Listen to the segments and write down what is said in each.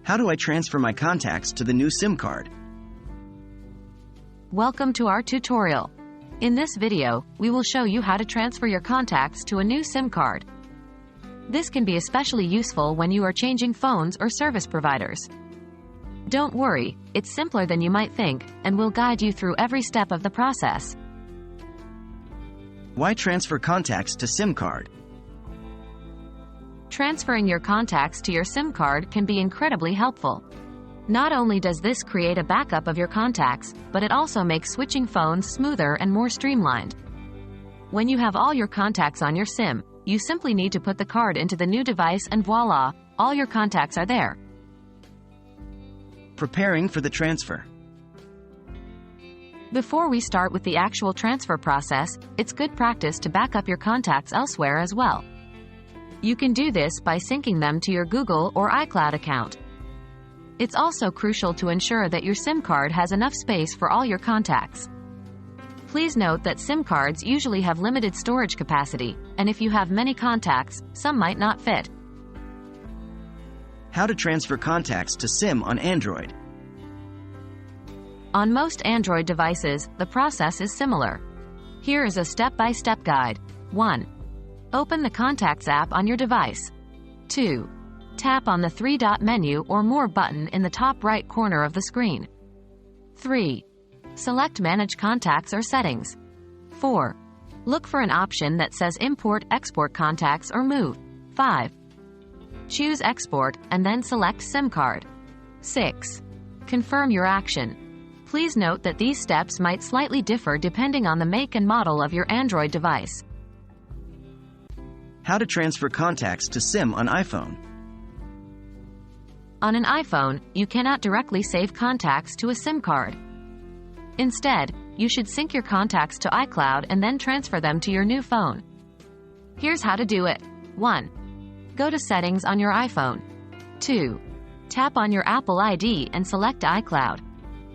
How do I transfer my contacts to the new SIM card? Welcome to our tutorial. In this video, we will show you how to transfer your contacts to a new SIM card. This can be especially useful when you are changing phones or service providers. Don't worry, it's simpler than you might think, and we'll guide you through every step of the process. Why transfer contacts to SIM card? Transferring your contacts to your SIM card can be incredibly helpful. Not only does this create a backup of your contacts, but it also makes switching phones smoother and more streamlined. When you have all your contacts on your SIM, you simply need to put the card into the new device and voila, all your contacts are there. Preparing for the transfer. Before we start with the actual transfer process, it's good practice to back up your contacts elsewhere as well. You can do this by syncing them to your Google or iCloud account. It's also crucial to ensure that your SIM card has enough space for all your contacts. Please note that SIM cards usually have limited storage capacity, and if you have many contacts, some might not fit. How to transfer contacts to SIM on Android. On most Android devices, the process is similar. Here is a step-by-step guide. 1. Open the Contacts app on your device. 2. Tap on the three-dot menu or More button in the top right corner of the screen. 3. Select Manage Contacts or Settings. 4. Look for an option that says Import/Export Contacts or Move. 5. Choose Export and then select SIM card. 6. Confirm your action. Please note that these steps might slightly differ depending on the make and model of your Android device. How to transfer contacts to SIM on iPhone. On an iPhone, you cannot directly save contacts to a SIM card. Instead, you should sync your contacts to iCloud and then transfer them to your new phone. Here's how to do it. 1. Go to Settings on your iPhone. 2. Tap on your Apple ID and select iCloud.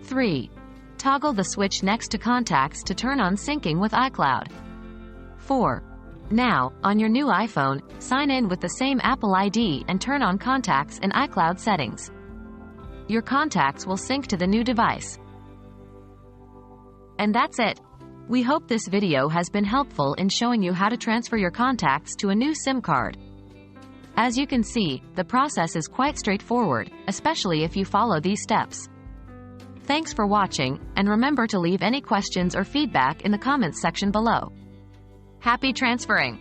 3. Toggle the switch next to Contacts to turn on syncing with iCloud. 4. Now, on your new iPhone, sign in with the same Apple ID and turn on Contacts in iCloud settings. Your contacts will sync to the new device. And that's it. We hope this video has been helpful in showing you how to transfer your contacts to a new SIM card. As you can see, the process is quite straightforward, especially if you follow these steps. Thanks for watching, and remember to leave any questions or feedback in the comments section below. Happy transferring!